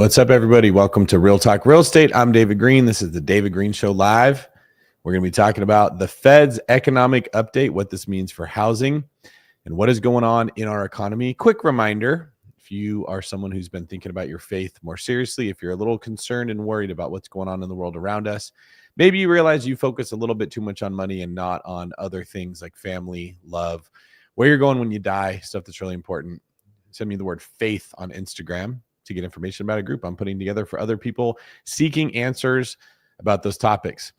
What's up, everybody? Welcome to Real Talk Real Estate. I'm David Greene. This is the David Greene Show Live. We're going to be talking about the Fed's economic update, what this means for housing, and what is going on in our economy. Quick reminder, if you are someone who's been thinking about your faith more seriously, if you're a little concerned and worried about what's going on in the world around us, maybe you realize you focus a little bit too much on money and not on other things like family, love, where you're going when you die, stuff that's really important. Send me the word faith on Instagram to get information about a group I'm putting together for other people seeking answers about those topics.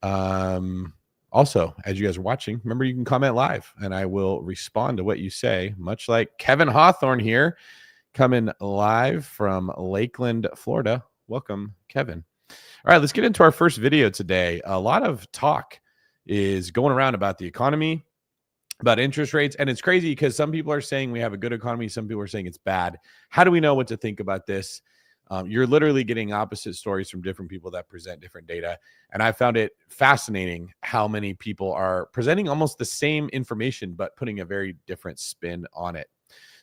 Also, as you guys are watching, remember you can comment live and I will respond to what you say, much like Kevin Hawthorne here, coming live from Lakeland, Florida. Welcome, Kevin. All right, let's get into our first video today. A lot of talk is going around about the economy, about interest rates. And it's crazy because some people are saying we have a good economy. Some people are saying it's bad. How do we know what to think about this? You're literally getting opposite stories from different people that present different data. And I found it fascinating how many people are presenting almost the same information, but putting a very different spin on it.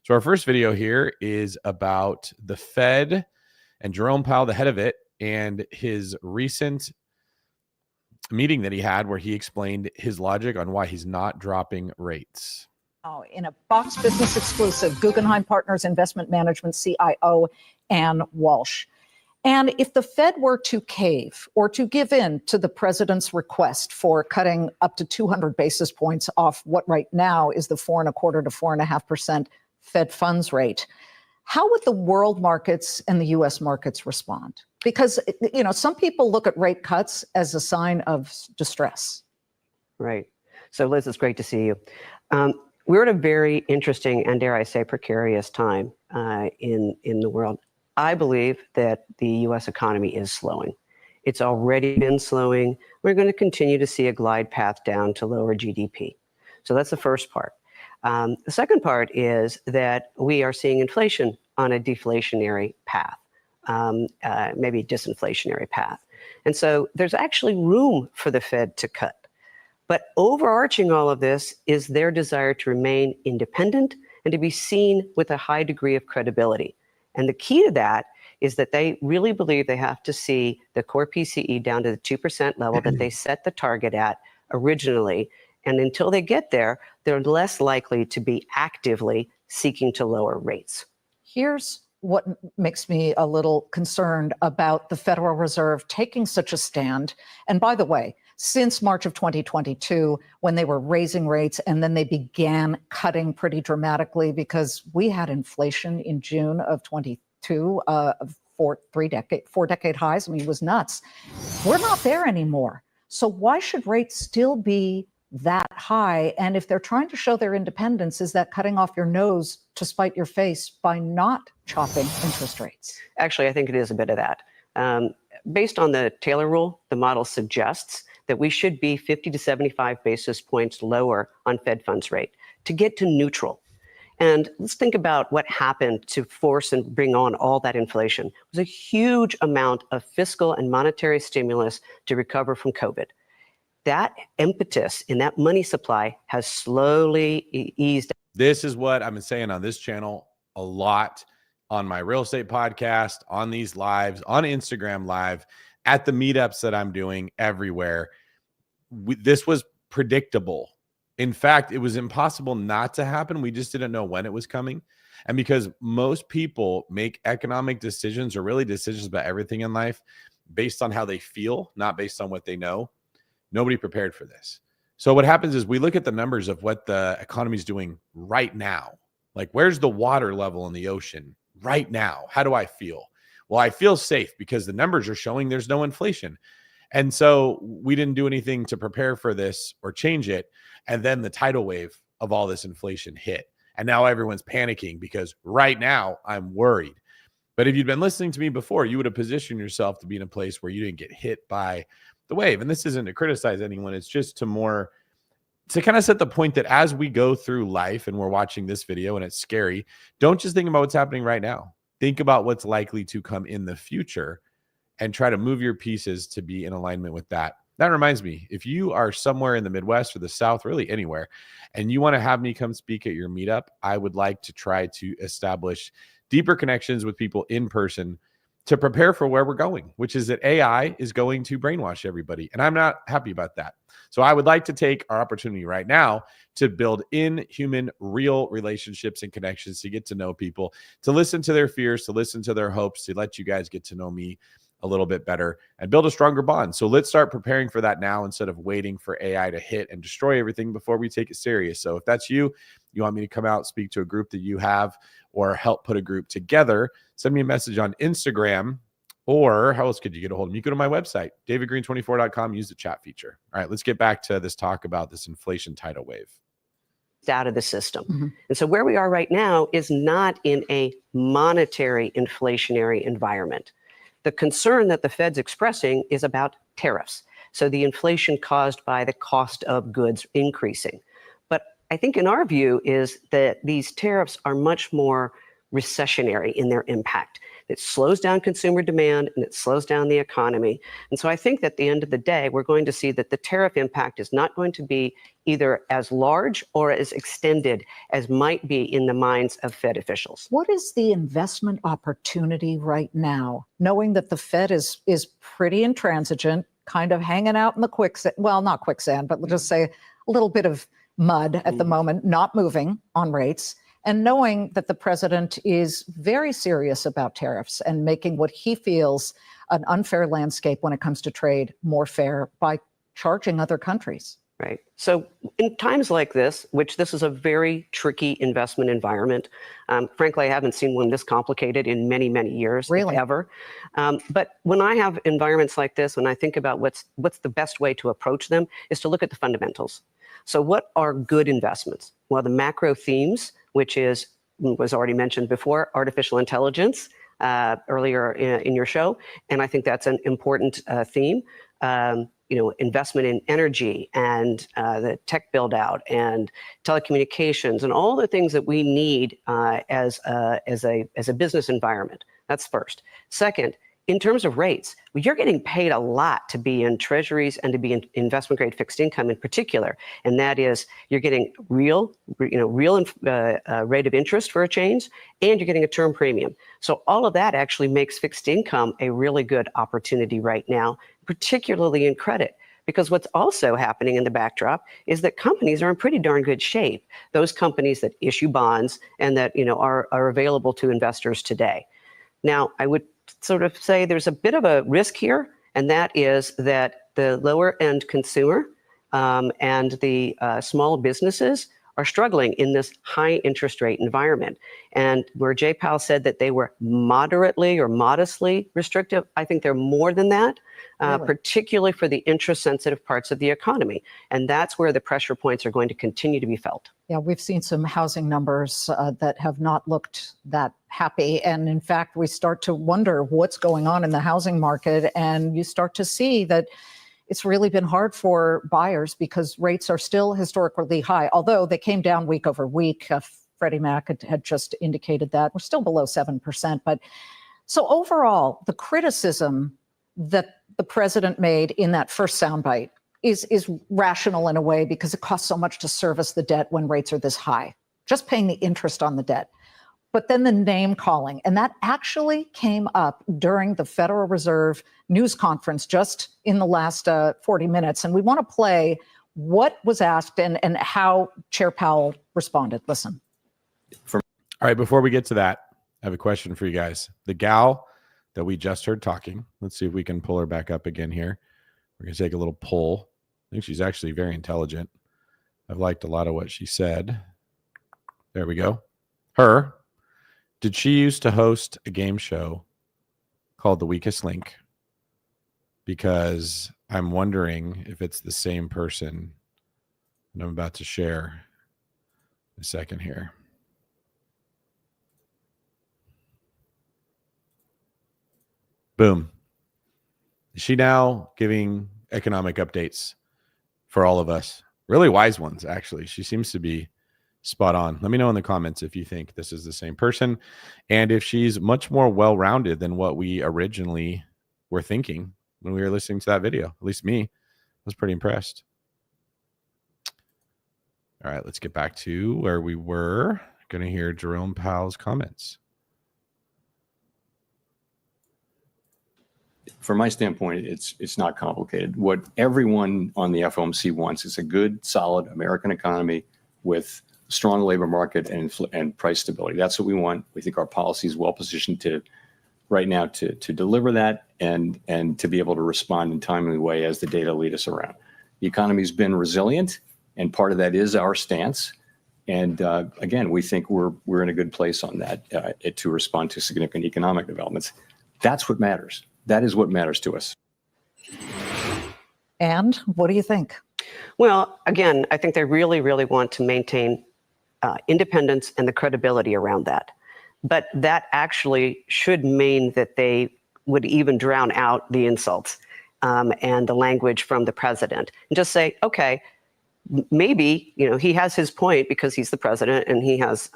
So our first video here is about the Fed and Jerome Powell, the head of it, and his recent meeting that he had where he explained his logic on why he's not dropping rates. In a Fox Business exclusive, Guggenheim Partners Investment Management CIO Ann Walsh. And if the Fed were to cave or to give in to the president's request for cutting up to 200 basis points off what right now is the 4.25% to 4.5% Fed funds rate, how would the world markets and the U.S. markets respond? Because, you know, some people look at rate cuts as a sign of distress. Right. So, Liz, it's great to see you. We're at a very interesting and, dare I say, precarious time in the world. I believe that the U.S. economy is slowing. It's already been slowing. We're going to continue to see a glide path down to lower GDP. So that's the first part. The second part is that we are seeing inflation on a deflationary path. Maybe disinflationary path. And so there's actually room for the Fed to cut. But overarching all of this is their desire to remain independent and to be seen with a high degree of credibility. And the key to that is that they really believe they have to see the core PCE down to the 2% level that they set the target at originally. And until they get there, they're less likely to be actively seeking to lower rates. Here's what makes me a little concerned about the Federal Reserve taking such a stand. And by the way, since March of 2022, when they were raising rates and then they began cutting pretty dramatically because we had inflation in June of 22 for four-decade highs. I mean, it was nuts. We're not there anymore. So why should rates still be that high? And if they're trying to show their independence, is that cutting off your nose to spite your face by not chopping interest rates? Actually, I think it is a bit of that. Based on the Taylor rule, the model suggests that we should be 50 to 75 basis points lower on Fed funds rate to get to neutral. And let's think about what happened to force and bring on all that inflation. It was a huge amount of fiscal and monetary stimulus to recover from COVID. That impetus in that money supply has slowly eased. This is what I've been saying on this channel a lot, on my real estate podcast, on these lives, on Instagram Live, at the meetups that I'm doing everywhere. This was predictable. In fact, it was impossible not to happen. We just didn't know when it was coming. And because most people make economic decisions, or really decisions about everything in life, based on how they feel, not based on what they know, nobody prepared for this. So what happens is we look at the numbers of what the economy is doing right now. Like, where's the water level in the ocean right now? How do I feel? Well, I feel safe because the numbers are showing there's no inflation. And so we didn't do anything to prepare for this or change it. And then the tidal wave of all this inflation hit. And now everyone's panicking because right now I'm worried. But if you'd been listening to me before, you would have positioned yourself to be in a place where you didn't get hit by the wave. And this isn't to criticize anyone. It's just to kind of set the point that as we go through life and we're watching this video and it's scary, don't just think about what's happening right now. Think about what's likely to come in the future and try to move your pieces to be in alignment with that. That reminds me, if you are somewhere in the Midwest or the South, really anywhere, and you want to have me come speak at your meetup, I would like to try to establish deeper connections with people in person to prepare for where we're going, which is that AI is going to brainwash everybody. And I'm not happy about that. So I would like to take our opportunity right now to build in human, real relationships and connections, to get to know people, to listen to their fears, to listen to their hopes, to let you guys get to know me a little bit better and build a stronger bond. So let's start preparing for that now, instead of waiting for AI to hit and destroy everything before we take it serious. So if that's you, you want me to come out, speak to a group that you have, or help put a group together, send me a message on Instagram. Or how else could you get a hold of me? You go to my website, davidgreene24.com, use the chat feature. All right, let's get back to this talk about this inflation tidal wave. Out of the system. And so where we are right now is not in a monetary inflationary environment. The concern that the Fed's expressing is about tariffs. So the inflation caused by the cost of goods increasing. But I think in our view is that these tariffs are much more recessionary in their impact. It slows down consumer demand and it slows down the economy. And so I think that at the end of the day, we're going to see that the tariff impact is not going to be either as large or as extended as might be in the minds of Fed officials. What is the investment opportunity right now, knowing that the Fed is pretty intransigent, kind of hanging out in the quicksand, well, not quicksand, but let's just say a little bit of mud at the moment, not moving on rates, and knowing that the president is very serious about tariffs and making what he feels an unfair landscape when it comes to trade more fair by charging other countries? Right. So in times like this, which this is a very tricky investment environment, frankly, I haven't seen one this complicated in many, many years, Really? if ever. But when I have environments like this, when I think about what's the best way to approach them, is to look at the fundamentals. So what are good investments? Well, the macro themes, which was already mentioned before, artificial intelligence, earlier in your show, and I think that's an important theme. Investment in energy and the tech build out and telecommunications and all the things that we need as a business environment. That's first. Second, in terms of rates, you're getting paid a lot to be in treasuries and to be in investment grade fixed income in particular. And that is, you're getting real rate of interest for a change, and you're getting a term premium. So all of that actually makes fixed income a really good opportunity right now, particularly in credit. Because what's also happening in the backdrop is that companies are in pretty darn good shape. Those companies that issue bonds and that are available to investors today. Now, I would sort of say there's a bit of a risk here, and that is that the lower end consumer and the small businesses are struggling in this high interest rate environment. And where Jay Powell said that they were moderately or modestly restrictive, I think they're more than that, Really? particularly for the interest sensitive parts of the economy. And that's where the pressure points are going to continue to be felt. Yeah, we've seen some housing numbers that have not looked that happy. And in fact, we start to wonder what's going on in the housing market. And you start to see that it's really been hard for buyers because rates are still historically high, although they came down week over week. Freddie Mac had just indicated that. We're still below 7%. But so overall, the criticism that the president made in that first soundbite is rational in a way, because it costs so much to service the debt when rates are this high, just paying the interest on the debt. But then the name calling, and that actually came up during the Federal Reserve news conference just in the last 40 minutes. And we want to play what was asked and how Chair Powell responded. Listen. All right, before we get to that, I have a question for you guys. The gal that we just heard talking, let's see if we can pull her back up again here. We're going to take a little poll. I think she's actually very intelligent. I've liked a lot of what she said. There we go. Her. Did she used to host a game show called The Weakest Link? Because I'm wondering if it's the same person that I'm about to share in a second here. Boom. Is she now giving economic updates for all of us? Really wise ones, actually. She seems to be spot on. Let me know in the comments if you think this is the same person and if she's much more well-rounded than what we originally were thinking when we were listening to that video. At least me. I was pretty impressed. All right, let's get back to where we were. Going to hear Jerome Powell's comments. from my standpoint, it's not complicated. What everyone on the FOMC wants is a good, solid American economy with strong labor market and price stability. That's what we want. We think our policy is well positioned right now to deliver that and to be able to respond in a timely way as the data lead us around. The economy's been resilient, and part of that is our stance. And again, we think we're in a good place on that to respond to significant economic developments. That's what matters. That is what matters to us. And what do you think? Well, again, I think they really, really want to maintain independence and the credibility around that. But that actually should mean that they would even drown out the insults and the language from the president and just say, okay, maybe, he has his point because he's the president and he has,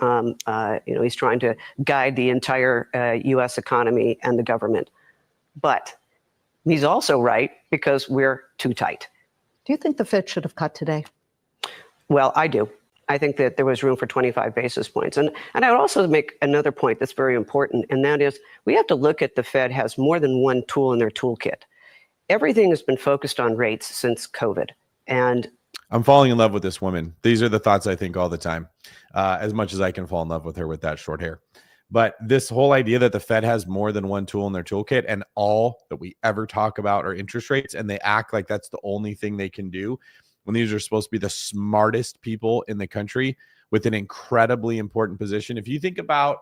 he's trying to guide the entire U.S. economy and the government. But he's also right because we're too tight. Do you think the Fed should have cut today? Well, I do. I think that there was room for 25 basis points. And I would also make another point that's very important, and that is we have to look at the Fed has more than one tool in their toolkit. Everything has been focused on rates since COVID. And I'm falling in love with this woman. These are the thoughts I think all the time, as much as I can fall in love with her with that short hair. But this whole idea that the Fed has more than one tool in their toolkit and all that we ever talk about are interest rates, and they act like that's the only thing they can do when these are supposed to be the smartest people in the country with an incredibly important position. If you think about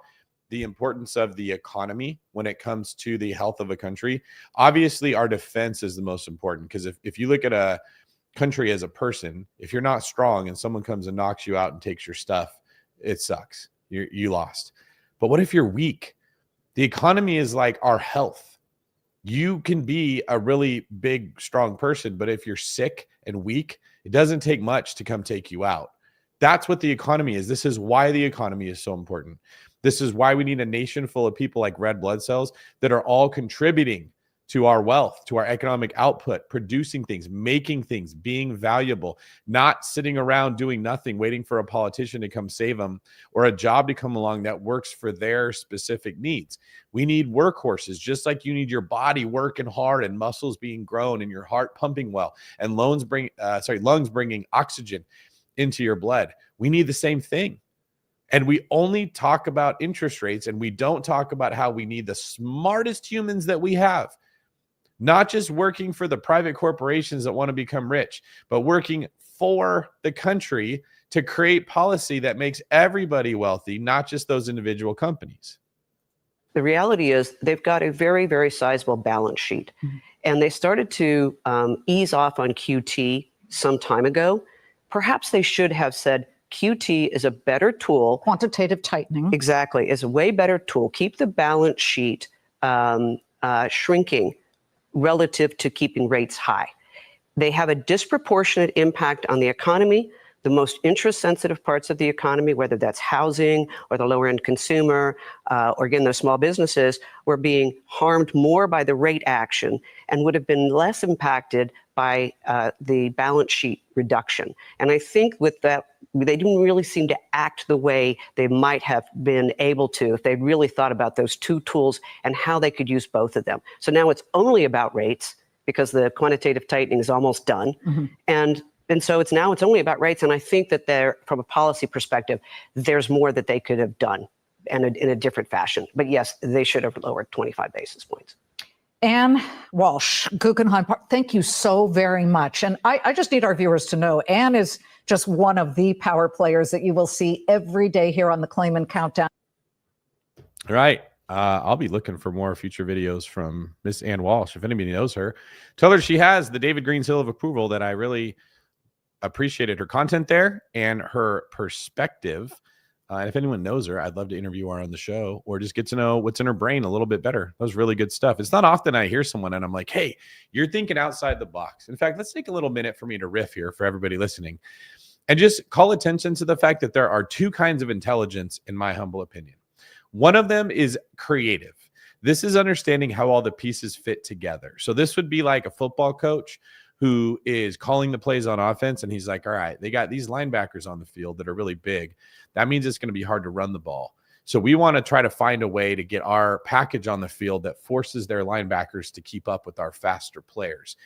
the importance of the economy when it comes to the health of a country, obviously our defense is the most important, because if you look at a country as a person, if you're not strong and someone comes and knocks you out and takes your stuff, it sucks. You lost. But what if you're weak? The economy is like our health. You can be a really big, strong person, but if you're sick and weak, it doesn't take much to come take you out. That's what the economy is. This is why the economy is so important. This is why we need a nation full of people like red blood cells that are all contributing to our wealth, to our economic output, producing things, making things, being valuable, not sitting around doing nothing, waiting for a politician to come save them or a job to come along that works for their specific needs. We need workhorses, just like you need your body working hard and muscles being grown and your heart pumping well and lungs bringing oxygen into your blood. We need the same thing. And we only talk about interest rates, and we don't talk about how we need the smartest humans that we have. Not just working for the private corporations that want to become rich, but working for the country to create policy that makes everybody wealthy, not just those individual companies. The reality is they've got a very, very sizable balance sheet. Mm-hmm. And they started to ease off on QT some time ago. Perhaps they should have said QT is a better tool. Quantitative tightening. Exactly, is a way better tool. Keep the balance sheet shrinking relative to keeping rates high. They have a disproportionate impact on the economy, the most interest-sensitive parts of the economy, whether that's housing or the lower-end consumer, or again, those small businesses, were being harmed more by the rate action and would have been less impacted by the balance sheet reduction. And I think with that, they didn't really seem to act the way they might have been able to if they'd really thought about those two tools and how they could use both of them. So now it's only about rates because the quantitative tightening is almost done. Mm-hmm. And so it's only about rates. And I think that from a policy perspective, there's more that they could have done and in a different fashion. But yes, they should have lowered 25 basis points. Ann Walsh, Guggenheim, thank you so very much. And I just need our viewers to know, Ann is just one of the power players that you will see every day here on the Claman Countdown. All right. I'll be looking for more future videos from Miss Ann Walsh. If anybody knows her, tell her she has the David Greene seal of approval, that I really appreciated her content there and her perspective. And if anyone knows her, I'd love to interview her on the show or just get to know what's in her brain a little bit better. That was really good stuff. It's not often I hear someone and I'm like, hey, you're thinking outside the box. In fact, let's take a little minute for me to riff here for everybody listening and just call attention to the fact that there are two kinds of intelligence, in my humble opinion. One of them is creative. This is understanding how all the pieces fit together. So this would be like a football coach who is calling the plays on offense, and he's like, all right, they got these linebackers on the field that are really big. That means it's going to be hard to run the ball. So we want to try to find a way to get our package on the field that forces their linebackers to keep up with our faster players.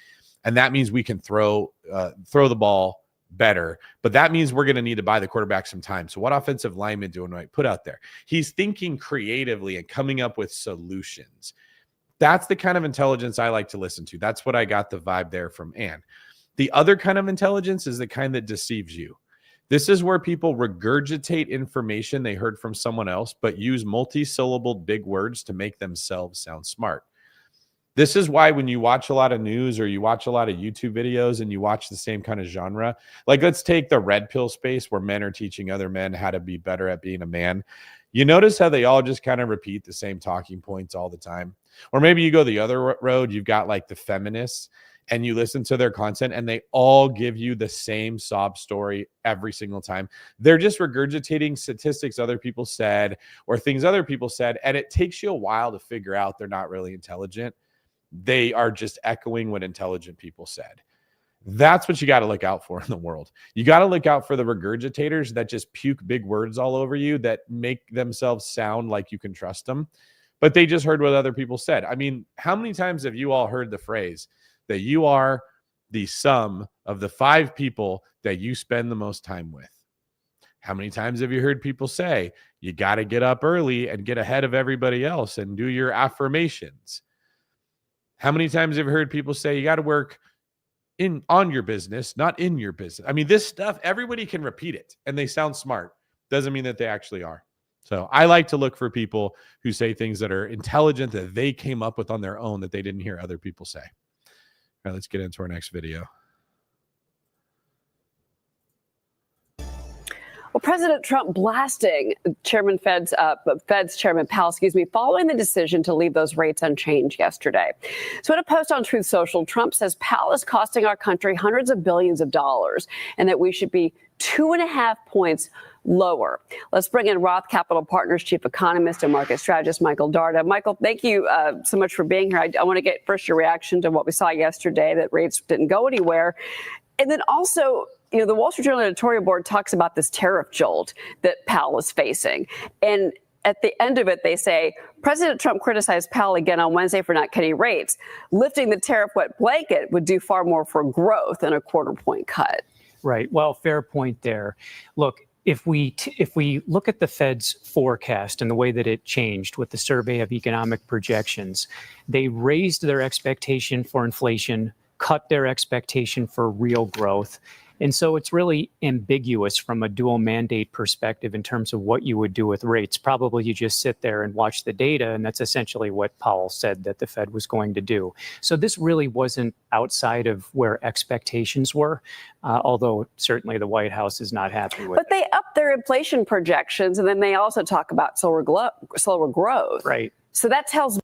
And that means we can throw the ball better, but that means we're going to need to buy the quarterback some time. So what offensive lineman do I put out there? He's thinking creatively and coming up with solutions. That's the kind of intelligence I like to listen to. That's what I got the vibe there from Ann. The other kind of intelligence is the kind that deceives you. This is where people regurgitate information they heard from someone else, but use multi-syllabled big words to make themselves sound smart. This is why when you watch a lot of news or you watch a lot of YouTube videos and you watch the same kind of genre, like let's take the red pill space where men are teaching other men how to be better at being a man. You notice how they all just kind of repeat the same talking points all the time. Or maybe you go the other road, you've got like the feminists and you listen to their content and they all give you the same sob story every single time. They're just regurgitating statistics other people said or things other people said. And it takes you a while to figure out they're not really intelligent. They are just echoing what intelligent people said. That's what you got to look out for in the world. You got to look out for the regurgitators that just puke big words all over you that make themselves sound like you can trust them, but they just heard what other people said. I mean, how many times have you all heard the phrase that you are the sum of the 5 people that you spend the most time with? How many times have you heard people say, you got to get up early and get ahead of everybody else and do your affirmations? How many times have you heard people say you got to work on your business, not in your business? I mean, this stuff, everybody can repeat it and they sound smart. Doesn't mean that they actually are. So I like to look for people who say things that are intelligent that they came up with on their own that they didn't hear other people say. All right, let's get into our next video. Well, President Trump blasting Fed's Chairman Powell, following the decision to leave those rates unchanged yesterday. So in a post on Truth Social, Trump says Powell is costing our country hundreds of billions of dollars and that we should be 2.5 points lower. Let's bring in Roth Capital Partners chief economist and market strategist Michael Darda. Michael, thank you so much for being here. I want to get first your reaction to what we saw yesterday, that rates didn't go anywhere. And then also, the Wall Street Journal editorial board talks about this tariff jolt that Powell is facing. And at the end of it, they say, President Trump criticized Powell again on Wednesday for not cutting rates. Lifting the tariff wet blanket would do far more for growth than a 1/4 point cut. Right. Well, fair point there. Look, if we look at the Fed's forecast and the way that it changed with the survey of economic projections, they raised their expectation for inflation, cut their expectation for real growth. And so it's really ambiguous from a dual mandate perspective in terms of what you would do with rates. Probably you just sit there and watch the data, and that's essentially what Powell said that the Fed was going to do. So this really wasn't outside of where expectations were, although certainly the White House is not happy with it. But they upped their inflation projections, and then they also talk about slower growth. Right. So that tells.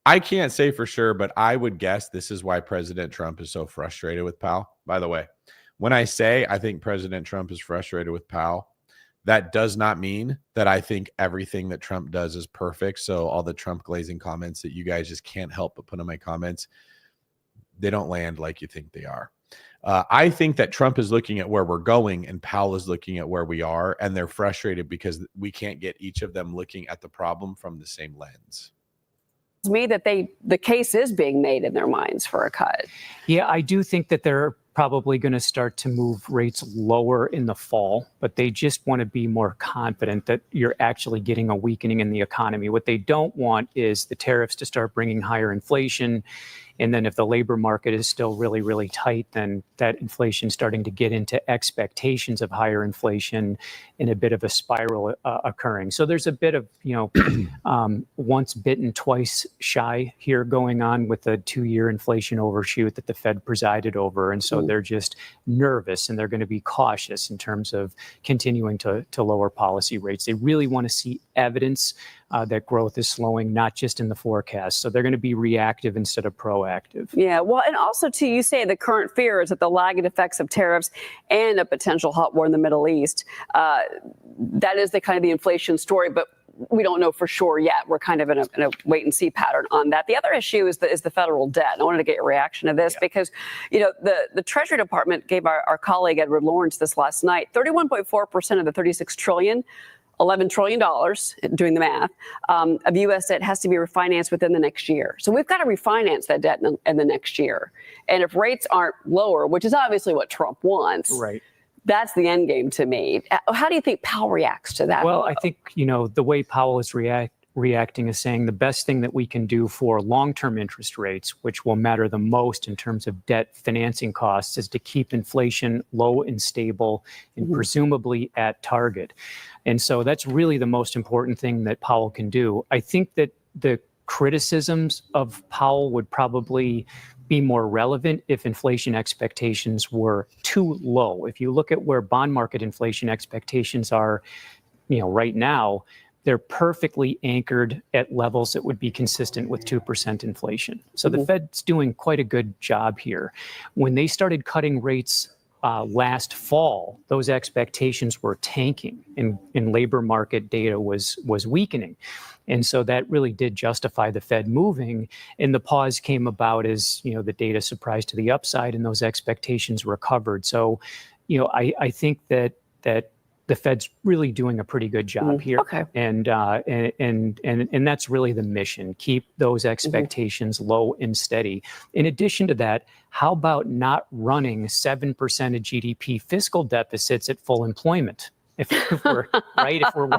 I can't say for sure, but I would guess this is why President Trump is so frustrated with Powell. By the way, when I say I think President Trump is frustrated with Powell, that does not mean that I think everything that Trump does is perfect. So all the Trump glazing comments that you guys just can't help but put in my comments, they don't land like you think they are. I think that Trump is looking at where we're going and Powell is looking at where we are, and they're frustrated because we can't get each of them looking at the problem from the same lens. Me that the case is being made in their minds for a cut. Yeah, I do think that they're probably going to start to move rates lower in the fall, but they just want to be more confident that you're actually getting a weakening in the economy. What they don't want is the tariffs to start bringing higher inflation. And then if the labor market is still really, really tight, then that inflation starting to get into expectations of higher inflation and a bit of a spiral occurring. So there's a bit of, once bitten, twice shy here going on with the 2-year inflation overshoot that the Fed presided over. And so they're just nervous and they're going to be cautious in terms of continuing to lower policy rates. They really want to see evidence that growth is slowing, not just in the forecast. So they're going to be reactive instead of proactive. Yeah, well, and also, too, you say the current fear is that the lagging effects of tariffs and a potential hot war in the Middle East, that is the kind of the inflation story, but we don't know for sure yet. We're kind of in a wait and see pattern on that. The other issue is the federal debt. I wanted to get your reaction to this because, the Treasury Department gave our colleague Edward Lawrence this last night, 31.4% of the $36 trillion $11 trillion, doing the math, of U.S. debt has to be refinanced within the next year. So we've got to refinance that debt in the next year. And if rates aren't lower, which is obviously what Trump wants, Right. that's the end game to me. How do you think Powell reacts to that? Well, I think, the way Powell is reacting is saying the best thing that we can do for long-term interest rates, which will matter the most in terms of debt financing costs, is to keep inflation low and stable and presumably at target. And so that's really the most important thing that Powell can do. I think that the criticisms of Powell would probably be more relevant if inflation expectations were too low. If you look at where bond market inflation expectations are, right now, they're perfectly anchored at levels that would be consistent with 2% inflation. So the Fed's doing quite a good job here. When they started cutting rates last fall, those expectations were tanking, and labor market data was weakening. And so that really did justify the Fed moving. And the pause came about as, the data surprised to the upside and those expectations recovered. So, I think that the Fed's really doing a pretty good job here. Okay. And that's really the mission. Keep those expectations low and steady. In addition to that, how about not running 7% of GDP fiscal deficits at full employment? If we're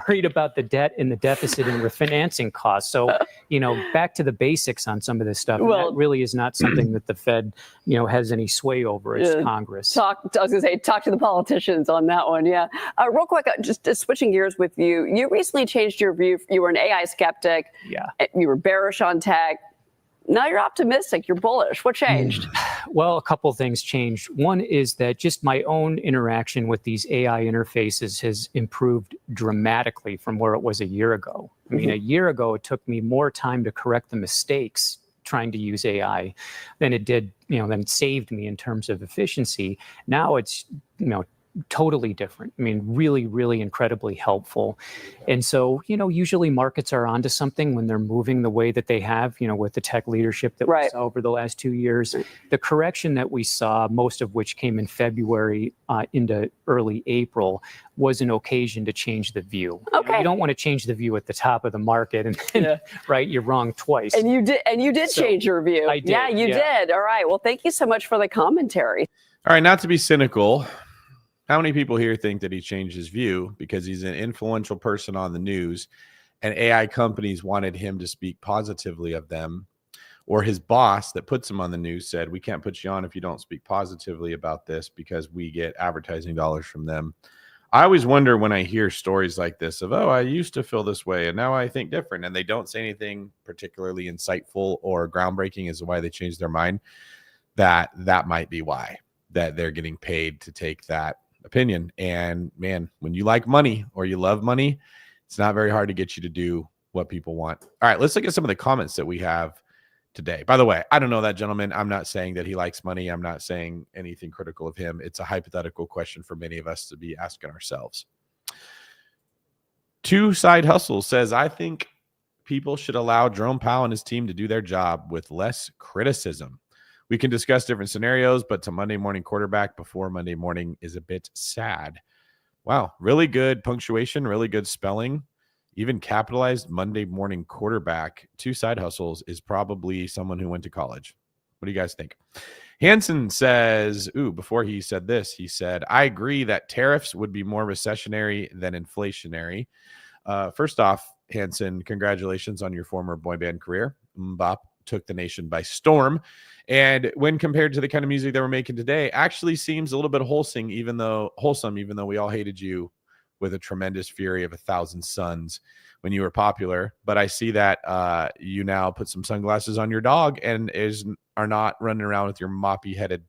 worried about the debt and the deficit and refinancing costs. So, back to the basics on some of this stuff. Well, that really is not something that the Fed, has any sway over. It's Congress. I was going to say, talk to the politicians on that one. Yeah. Real quick, just switching gears with you. You recently changed your view. You were an AI skeptic. Yeah. You were bearish on tech. Now you're optimistic. You're bullish. What changed? Well, a couple of things changed. One is that just my own interaction with these AI interfaces has improved dramatically from where it was a year ago. I mean, a year ago, it took me more time to correct the mistakes trying to use AI than it did, than it saved me in terms of efficiency. Now it's, totally different. I mean, really, really incredibly helpful. And so, usually markets are onto something when they're moving the way that they have, with the tech leadership that we saw over the last 2 years. The correction that we saw, most of which came in February into early April, was an occasion to change the view. Okay. You don't want to change the view at the top of the market and right, you're wrong twice. And you did change your view. I did. Yeah, you did. All right. Well, thank you so much for the commentary. All right, not to be cynical, how many people here think that he changed his view because he's an influential person on the news and AI companies wanted him to speak positively of them, or his boss that puts him on the news said, we can't put you on if you don't speak positively about this because we get advertising dollars from them? I always wonder when I hear stories like this of, I used to feel this way and now I think different, and they don't say anything particularly insightful or groundbreaking as to why they changed their mind, that might be why, that they're getting paid to take that opinion. And man, when you like money or you love money, it's not very hard to get you to do what people want. All right, let's look at some of the comments that we have today. By the way, I don't know that gentleman. I'm not saying that he likes money. I'm not saying anything critical of him. It's a hypothetical question for many of us to be asking ourselves. Two Side Hustle says, I think people should allow Jerome Powell and his team to do their job with less criticism. We can discuss different scenarios, but to Monday morning quarterback before Monday morning is a bit sad. Wow, really good punctuation, really good spelling. Even capitalized Monday morning quarterback. Two Side Hustles is probably someone who went to college. What do you guys think? Hansen says, before he said this, he said, I agree that tariffs would be more recessionary than inflationary. First off, Hansen, congratulations on your former boy band career. Mbop took the nation by storm. And when compared to the kind of music that we're making today, actually seems a little bit wholesome, even though we all hated you with a tremendous fury of 1,000 suns when you were popular. But I see that you now put some sunglasses on your dog and are not running around with your moppy headed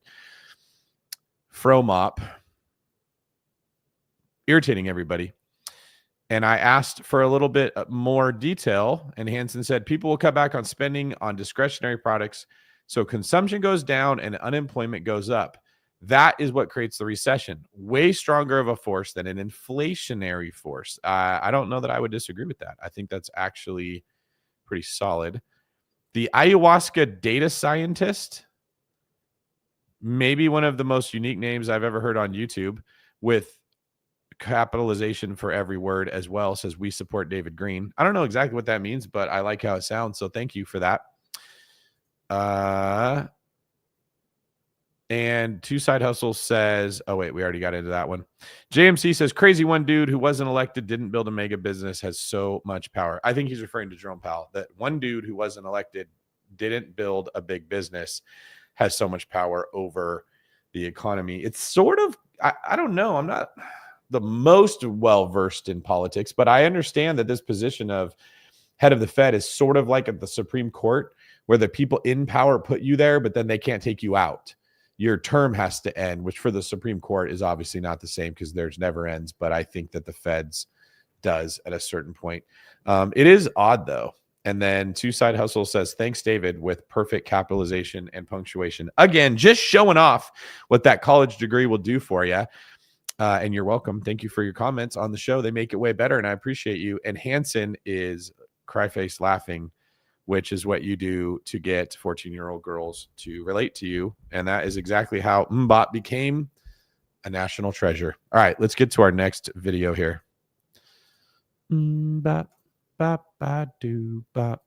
fro mop, irritating everybody. And I asked for a little bit more detail, and Hansen said people will cut back on spending on discretionary products, so consumption goes down and unemployment goes up. That is what creates the recession. Way stronger of a force than an inflationary force. I don't know that I would disagree with that. I think that's actually pretty solid. The ayahuasca data scientist, maybe one of the most unique names I've ever heard on YouTube, with capitalization for every word as well, says we support David Greene. I don't know exactly what that means, but I like how it sounds. So thank you for that. And Two Side Hustle says, oh, wait, we already got into that one. JMC says, crazy one dude who wasn't elected, didn't build a mega business, has so much power. I think he's referring to Jerome Powell, that one dude who wasn't elected, didn't build a big business, has so much power over the economy. It's sort of, I don't know. I'm not the most well-versed in politics, but I understand that this position of head of the Fed is sort of like at the Supreme Court, where the people in power put you there, but then they can't take you out. Your term has to end, which for the Supreme Court is obviously not the same because theirs never ends. But I think that the Fed's does at a certain point. It is odd, though. And then Two Side Hustle says, thanks, David, with perfect capitalization and punctuation. Again, just showing off what that college degree will do for you. And you're welcome. Thank you for your comments on the show. They make it way better, and I appreciate you. And Hanson is cry face laughing, which is what you do to get 14-year-old girls to relate to you. And that is exactly how Mbop became a national treasure. All right, let's get to our next video here. Mbop, bop, ba, do, bop.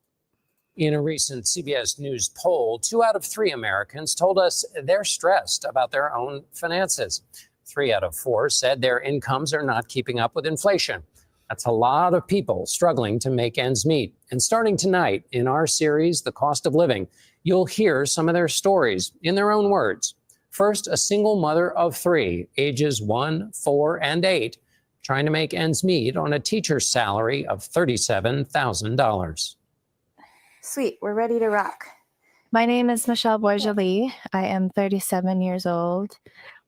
In a recent CBS News poll, 2 out of 3 Americans told us they're stressed about their own finances. 3 out of 4 said their incomes are not keeping up with inflation. That's a lot of people struggling to make ends meet. And starting tonight in our series, The Cost of Living, you'll hear some of their stories in their own words. First, a single mother of 3, ages 1, 4, and 8, trying to make ends meet on a teacher's salary of $37,000. Sweet, we're ready to rock. My name is Michelle Bourgeois. I am 37 years old.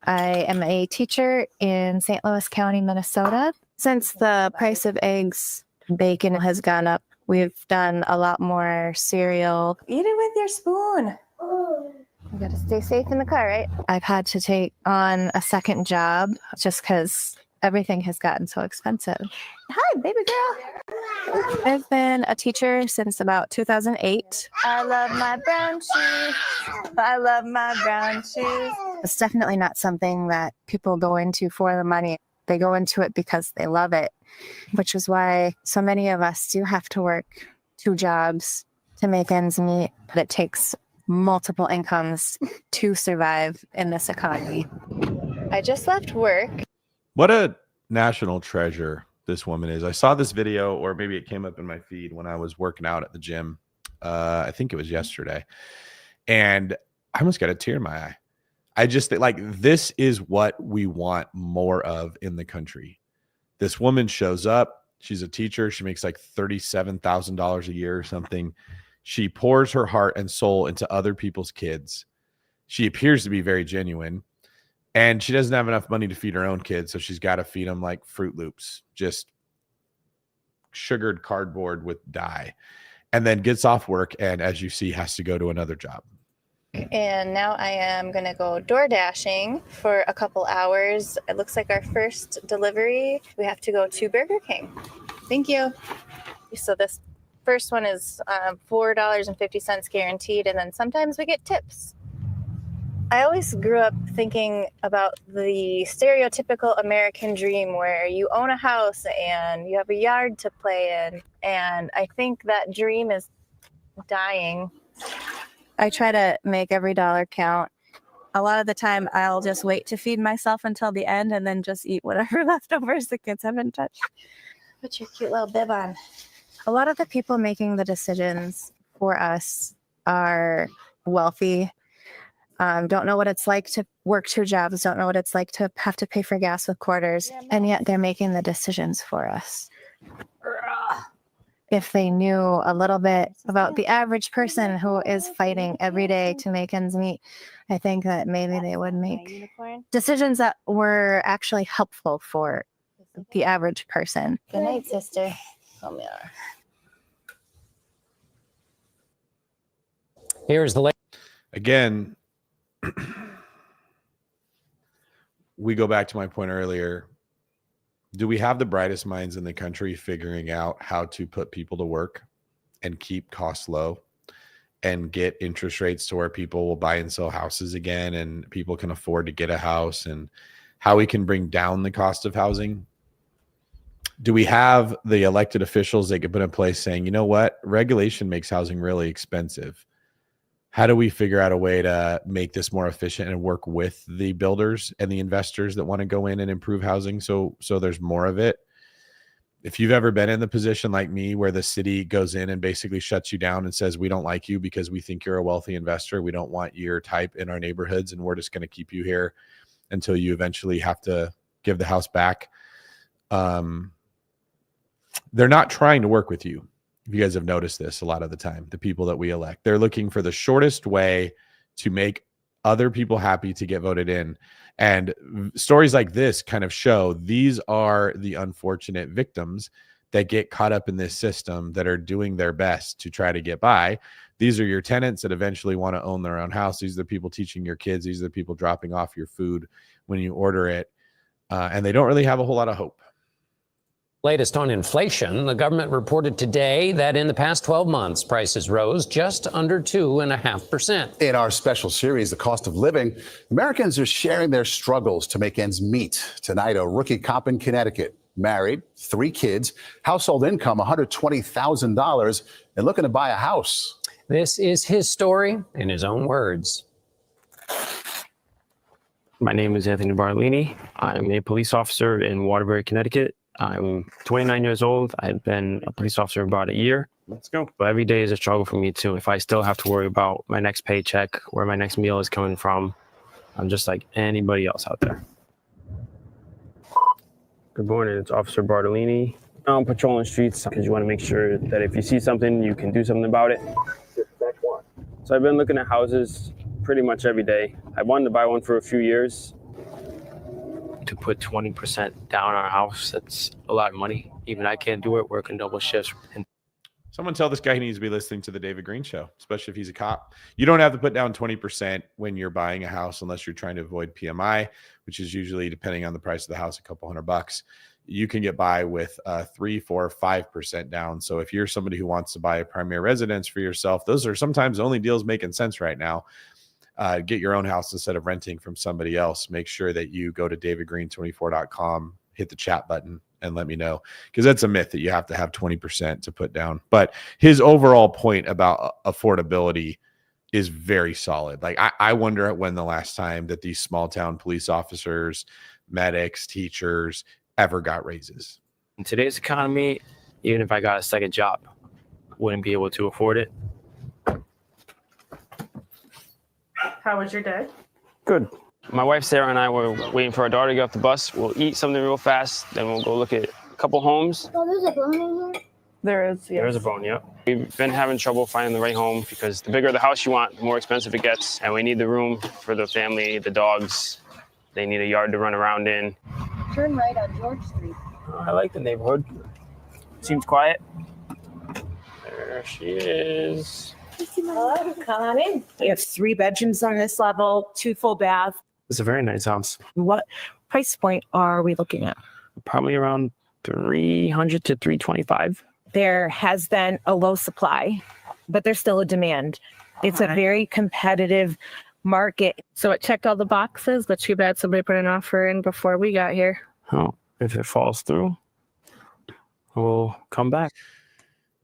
I am a teacher in St. Louis County, Minnesota. Since the price of eggs, bacon has gone up, we've done a lot more cereal. Eat it with your spoon. You gotta stay safe in the car, right? I've had to take on a second job just because everything has gotten so expensive. Hi, baby girl. I've been a teacher since about 2008. I love my brown shoes. I love my brown shoes. It's definitely not something that people go into for the money. They go into it because they love it, which is why so many of us do have to work 2 jobs to make ends meet. But it takes multiple incomes to survive in this economy. I just left work. What a national treasure this woman is. I saw this video, or maybe it came up in my feed when I was working out at the gym. I think it was yesterday. And I almost got a tear in my eye. I just think, like, this is what we want more of in the country. This woman shows up. She's a teacher. She makes like $37,000 a year or something. She pours her heart and soul into other people's kids. She appears to be very genuine. And she doesn't have enough money to feed her own kids, so she's got to feed them like Fruit Loops, just sugared cardboard with dye. And then gets off work and, as you see, has to go to another job. And now I am going to go door dashing for a couple hours. It looks like our first delivery. We have to go to Burger King. Thank you. So this first one is $4.50 guaranteed, and then sometimes we get tips. I always grew up thinking about the stereotypical American dream where you own a house and you have a yard to play in. And I think that dream is dying. I try to make every dollar count. A lot of the time, I'll just wait to feed myself until the end and then just eat whatever leftovers the kids haven't touched. Put your cute little bib on. A lot of the people making the decisions for us are wealthy, don't know what it's like to work 2 jobs, don't know what it's like to have to pay for gas with quarters, and yet they're making the decisions for us. If they knew a little bit about the average person who is fighting every day to make ends meet, I think that maybe they would make decisions that were actually helpful for the average person. Good night, sister. Come here. Here's the Again, we go back to my point earlier. Do we have the brightest minds in the country figuring out how to put people to work and keep costs low and get interest rates to where people will buy and sell houses again and people can afford to get a house, and how we can bring down the cost of housing? Do we have the elected officials they could put in place saying, you know what, regulation makes housing really expensive? How do we figure out a way to make this more efficient and work with the builders and the investors that want to go in and improve housing so there's more of it? If you've ever been in the position like me where the city goes in and basically shuts you down and says, we don't like you because we think you're a wealthy investor, we don't want your type in our neighborhoods, and we're just going to keep you here until you eventually have to give the house back. They're not trying to work with you. If you guys have noticed this a lot of the time, the people that we elect, they're looking for the shortest way to make other people happy to get voted in. And stories like this kind of show these are the unfortunate victims that get caught up in this system that are doing their best to try to get by. These are your tenants that eventually want to own their own house. These are the people teaching your kids. These are the people dropping off your food when you order it. And they don't really have a whole lot of hope. Latest on inflation, the government reported today that in the past 12 months, prices rose just under 2.5%. In our special series, The Cost of Living, Americans are sharing their struggles to make ends meet. Tonight, a rookie cop in Connecticut, married, 3 kids, household income $120,000, and looking to buy a house. This is his story in his own words. My name is Anthony Bartolini. I'm a police officer in Waterbury, Connecticut. I'm 29 years old. I've been a police officer about a year. Let's go. But every day is a struggle for me too. If I still have to worry about my next paycheck, where my next meal is coming from, I'm just like anybody else out there. Good morning, it's Officer Bartolini. I'm patrolling streets because you want to make sure that if you see something, you can do something about it. So I've been looking at houses pretty much every day. I wanted to buy one for a few years. To put 20% down on a house, that's a lot of money. Even I can't do it, working double shifts. Someone tell this guy he needs to be listening to the David Greene show, especially if he's a cop. You don't have to put down 20% when you're buying a house unless you're trying to avoid PMI, which is usually, depending on the price of the house, a couple $100. You can get by with 3, 4, 5% down. So if you're somebody who wants to buy a primary residence for yourself, those are sometimes the only deals making sense right now. Get your own house instead of renting from somebody else. Make sure that you go to davidgreen24.com, hit the chat button, and let me know, because that's a myth that you have to have 20% to put down. But his overall point about affordability is very solid. Like, I wonder when the last time that these small town police officers, medics, teachers ever got raises. In today's economy, even if I got a second job, I wouldn't be able to afford it. How was your day? Good. My wife Sarah and I were waiting for our daughter to get off the bus. We'll eat something real fast, then we'll go look at a couple homes. Oh, there's a bone in here? There is, yes. There's a bone, yep. We've been having trouble finding the right home because the bigger the house you want, the more expensive it gets. And we need the room for the family, the dogs. They need a yard to run around in. Turn right on George Street. I like the neighborhood. Seems quiet. There she is. Hello, come on in. We have 3 bedrooms on this level, 2 full baths. It's a very nice house. What price point are we looking at? Probably around 300 to 325. There has been a low supply, but there's still a demand. It's a very competitive market. So it checked all the boxes, but too bad somebody put an offer in before we got here. Oh, if it falls through, we'll come back.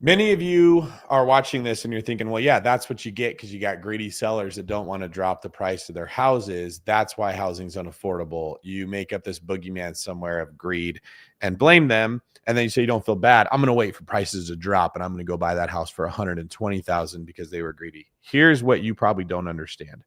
Many of you are watching this and you're thinking, well, yeah, that's what you get because you got greedy sellers that don't want to drop the price of their houses. That's why housing's unaffordable. You make up this boogeyman somewhere of greed and blame them. And then you say, you don't feel bad. I'm going to wait for prices to drop and I'm going to go buy that house for $120,000 because they were greedy. Here's what you probably don't understand.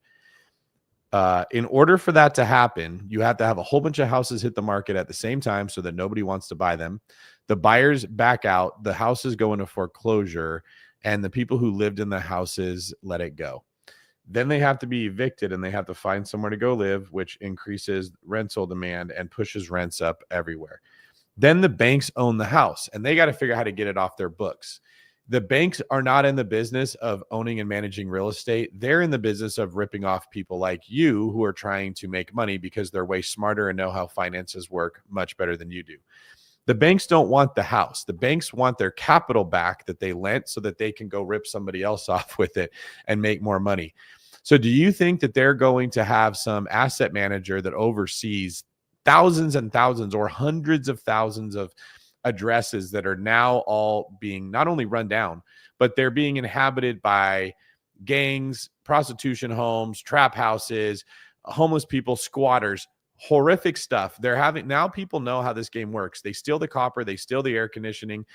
In order for that to happen, you have to have a whole bunch of houses hit the market at the same time so that nobody wants to buy them. The buyers back out, the houses go into foreclosure, and the people who lived in the houses let it go. Then they have to be evicted and they have to find somewhere to go live, which increases rental demand and pushes rents up everywhere. Then the banks own the house and they got to figure out how to get it off their books. The banks are not in the business of owning and managing real estate. They're in the business of ripping off people like you who are trying to make money because they're way smarter and know how finances work much better than you do. The banks don't want the house. The banks want their capital back that they lent so that they can go rip somebody else off with it and make more money. So do you think that they're going to have some asset manager that oversees thousands and thousands or hundreds of thousands of addresses that are now all being not only run down, but they're being inhabited by gangs, prostitution homes, trap houses, homeless people, squatters, horrific stuff. They're having, now people know how this game works. They steal the copper, they steal the air conditioning,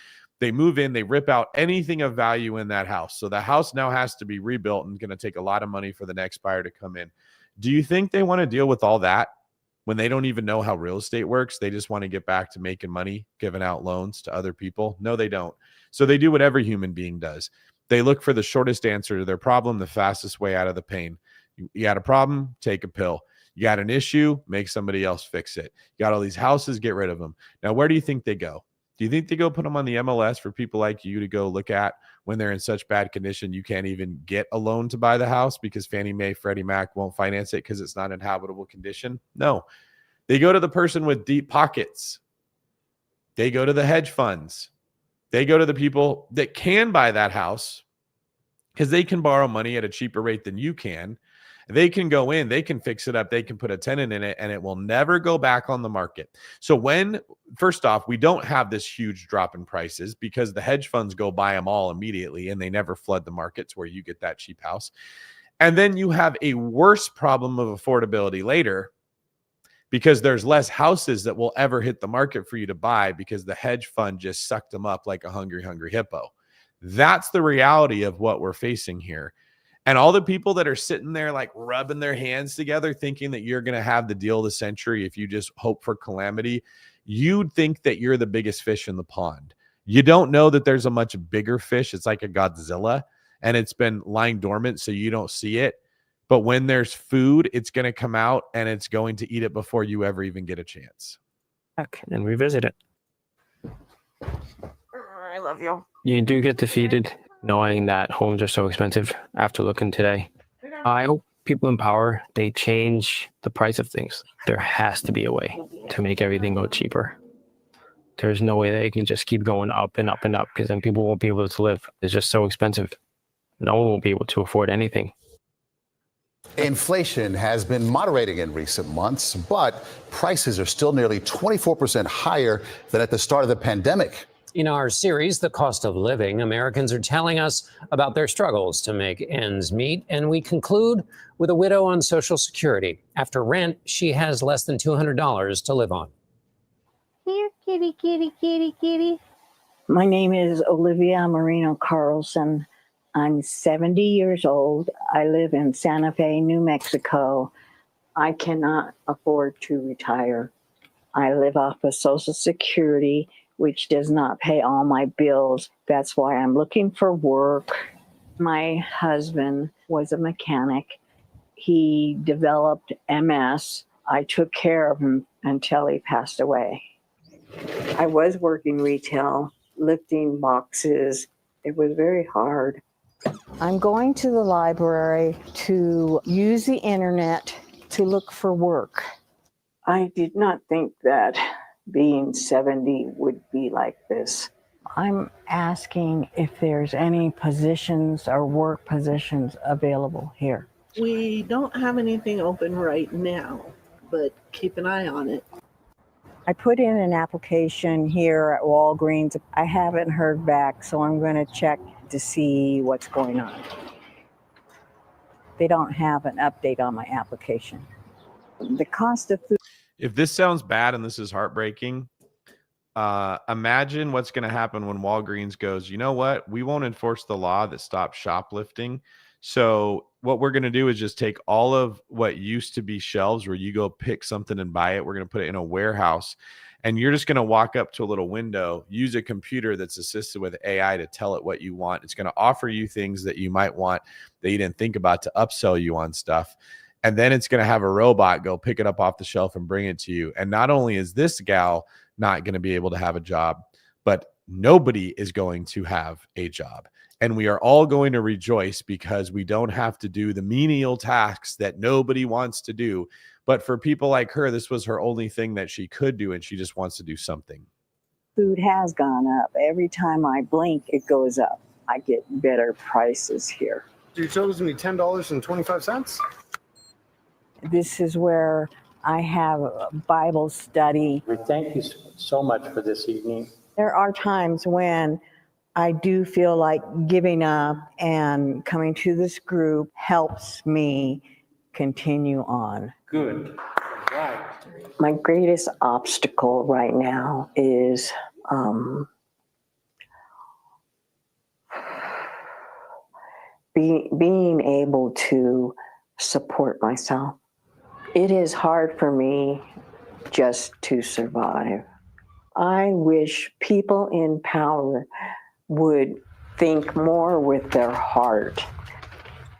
they move in, they rip out anything of value in that house. So the house now has to be rebuilt and going to take a lot of money for the next buyer to come in. Do you think they want to deal with all that when they don't even know how real estate works? They just want to get back to making money, giving out loans to other people? No, they don't. So they do what every human being does. They look for the shortest answer to their problem, the fastest way out of the pain. You got a problem, take a pill. You got an issue, make somebody else fix it. You got all these houses, get rid of them. Now, where do you think they go? Do you think they go put them on the MLS for people like you to go look at when they're in such bad condition you can't even get a loan to buy the house because Fannie Mae, Freddie Mac won't finance it because it's not in habitable condition? No. They go to the person with deep pockets. They go to the hedge funds. They go to the people that can buy that house because they can borrow money at a cheaper rate than you can. They can go in, they can fix it up, they can put a tenant in it, and it will never go back on the market. So when, first off, we don't have this huge drop in prices because the hedge funds go buy them all immediately and they never flood the markets where you get that cheap house. And then you have a worse problem of affordability later because there's less houses that will ever hit the market for you to buy because the hedge fund just sucked them up like a hungry, hungry hippo. That's the reality of what we're facing here. And all the people that are sitting there like rubbing their hands together thinking that you're going to have the deal of the century if you just hope for calamity, you'd think that you're the biggest fish in the pond. You don't know that there's a much bigger fish. It's like a Godzilla and it's been lying dormant so you don't see it. But when there's food, it's going to come out and it's going to eat it before you ever even get a chance. Back and revisit it. I love you. You do get defeated knowing that homes are so expensive after looking today. I hope people in power, they change the price of things. There has to be a way to make everything go cheaper. There's no way they can just keep going up and up and up because then people won't be able to live. It's just so expensive. No one will be able to afford anything. Inflation has been moderating in recent months, but prices are still nearly 24% higher than at the start of the pandemic. In our series, The Cost of Living, Americans are telling us about their struggles to make ends meet. And we conclude with a widow on Social Security. After rent, she has less than $200 to live on. Here, kitty, kitty, kitty, kitty. My name is Olivia Marino Carlson. I'm 70 years old. I live in Santa Fe, New Mexico. I cannot afford to retire. I live off of Social Security, which does not pay all my bills. That's why I'm looking for work. My husband was a mechanic. He developed MS. I took care of him until he passed away. I was working retail, lifting boxes. It was very hard. I'm going to the library to use the internet to look for work. I did not think that being 70 would be like this. I'm asking if there's any positions or work positions available here. We don't have anything open right now, but keep an eye on it. I put in an application here at Walgreens. I haven't heard back, so I'm going to check to see what's going on. They don't have an update on my application. The cost of food. If this sounds bad and this is heartbreaking, imagine what's going to happen when Walgreens goes, you know what? We won't enforce the law that stops shoplifting. So what we're going to do is just take all of what used to be shelves where you go pick something and buy it. We're going to put it in a warehouse and you're just going to walk up to a little window, use a computer that's assisted with AI to tell it what you want. It's going to offer you things that you might want that you didn't think about to upsell you on stuff. And then it's going to have a robot go pick it up off the shelf and bring it to you. And not only is this gal not going to be able to have a job, but nobody is going to have a job. And we are all going to rejoice because we don't have to do the menial tasks that nobody wants to do. But for people like her, this was her only thing that she could do, and she just wants to do something. Food has gone up. Every time I blink, it goes up. I get better prices here. You chose me $10.25? This is where I have a Bible study. We thank you so much for this evening. There are times when I do feel like giving up, and coming to this group helps me continue on. Good. Right. My greatest obstacle right now is being able to support myself. It is hard for me just to survive. I wish people in power would think more with their heart.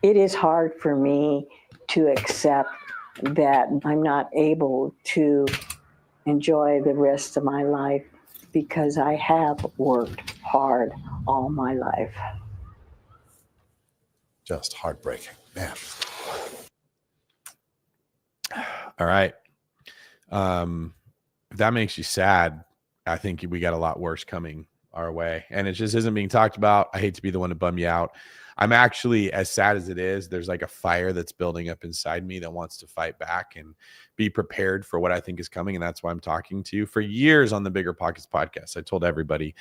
It is hard for me to accept that I'm not able to enjoy the rest of my life because I have worked hard all my life. Just heartbreaking, man. All right. If that makes you sad, I think we got a lot worse coming our way, and it just isn't being talked about. I hate to be the one to bum you out. I'm actually, as sad as it is, there's like a fire that's building up inside me that wants to fight back and be prepared for what I think is coming. And that's why I'm talking to you. For years on the Bigger Pockets podcast, I told everybody,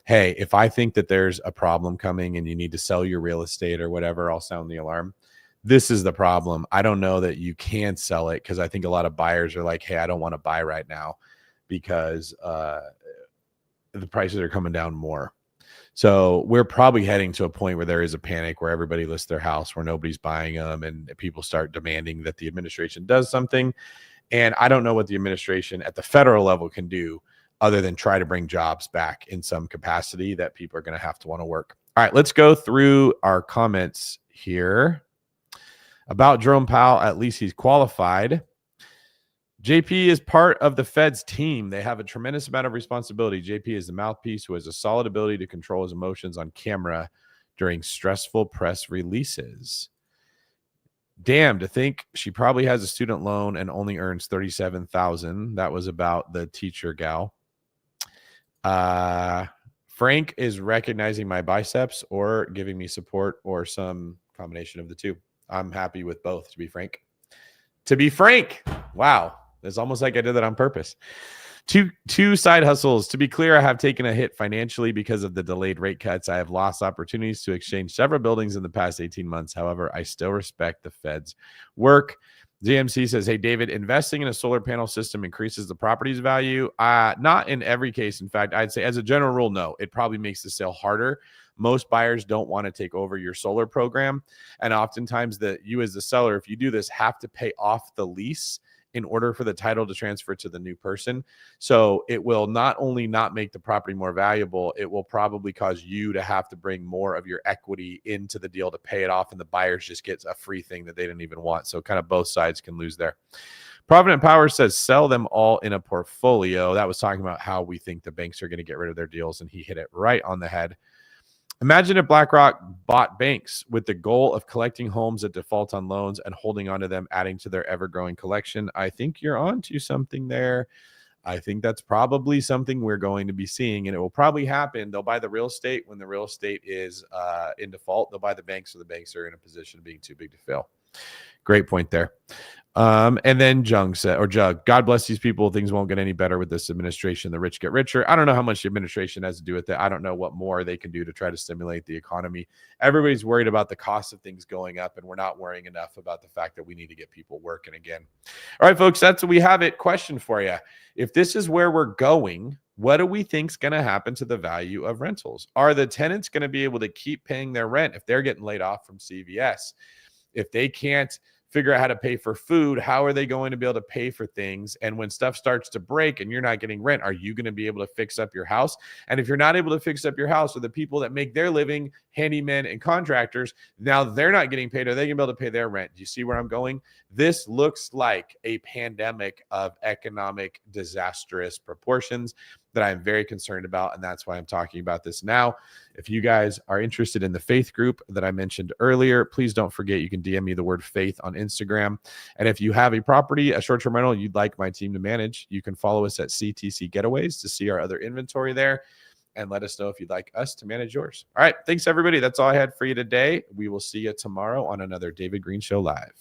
hey, if I think that there's a problem coming and you need to sell your real estate or whatever, I'll sound the alarm. This is the problem. I don't know that you can sell it because I think a lot of buyers are like, hey, I don't want to buy right now because the prices are coming down more. So we're probably heading to a point where there is a panic where everybody lists their house, where nobody's buying them, and people start demanding that the administration does something. And I don't know what the administration at the federal level can do other than try to bring jobs back in some capacity that people are going to have to want to work. All right, let's go through our comments here. About Jerome Powell, at least he's qualified. JP is part of the Fed's team. They have a tremendous amount of responsibility. JP is the mouthpiece who has a solid ability to control his emotions on camera during stressful press releases. Damn, to think she probably has a student loan and only earns $37,000. That was about the teacher gal. Frank is recognizing my biceps or giving me support or some combination of the two. I'm happy with both, to be frank. To be frank, wow. It's almost like I did that on purpose. Two side hustles. To be clear, I have taken a hit financially because of the delayed rate cuts. I have lost opportunities to exchange several buildings in the past 18 months. However, I still respect the Fed's work. GMC says, hey, David, investing in a solar panel system increases the property's value. Not in every case. In fact, I'd say as a general rule, no. It probably makes the sale harder. Most buyers don't want to take over your solar program. And oftentimes you as the seller, if you do this, have to pay off the lease in order for the title to transfer to the new person. So it will not only not make the property more valuable, it will probably cause you to have to bring more of your equity into the deal to pay it off. And the buyers just get a free thing that they didn't even want. So kind of both sides can lose there. Provident Power says, sell them all in a portfolio. That was talking about how we think the banks are going to get rid of their deals. And he hit it right on the head. Imagine if BlackRock bought banks with the goal of collecting homes that default on loans and holding onto them, adding to their ever-growing collection. I think you're onto something there. I think that's probably something we're going to be seeing, and it will probably happen. They'll buy the real estate when the real estate is in default. They'll buy the banks, so the banks are in a position of being too big to fail. Great point there. And then Jug, God bless these people. Things won't get any better with this administration. The rich get richer. I don't know how much the administration has to do with it. I don't know what more they can do to try to stimulate the economy. Everybody's worried about the cost of things going up, and we're not worrying enough about the fact that we need to get people working again. All right, folks, that's what we have it. Question for you. If this is where we're going, what do we think is going to happen to the value of rentals? Are the tenants going to be able to keep paying their rent if they're getting laid off from CVS? If they can't figure out how to pay for food, how are they going to be able to pay for things? And when stuff starts to break and you're not getting rent, are you going to be able to fix up your house? And if you're not able to fix up your house, or the people that make their living, handymen and contractors, now they're not getting paid, are they going to be able to pay their rent? Do you see where I'm going? This looks like a pandemic of economic disastrous proportions that I'm very concerned about, and that's why I'm talking about this now. If you guys are interested in the faith group that I mentioned earlier, please don't forget you can DM me the word faith on Instagram. And if you have a property, a short-term rental you'd like my team to manage, you can follow us at CTC Getaways to see our other inventory there and let us know if you'd like us to manage yours. All right, thanks everybody. That's all I had for you today. We will see you tomorrow on another David Greene Show Live.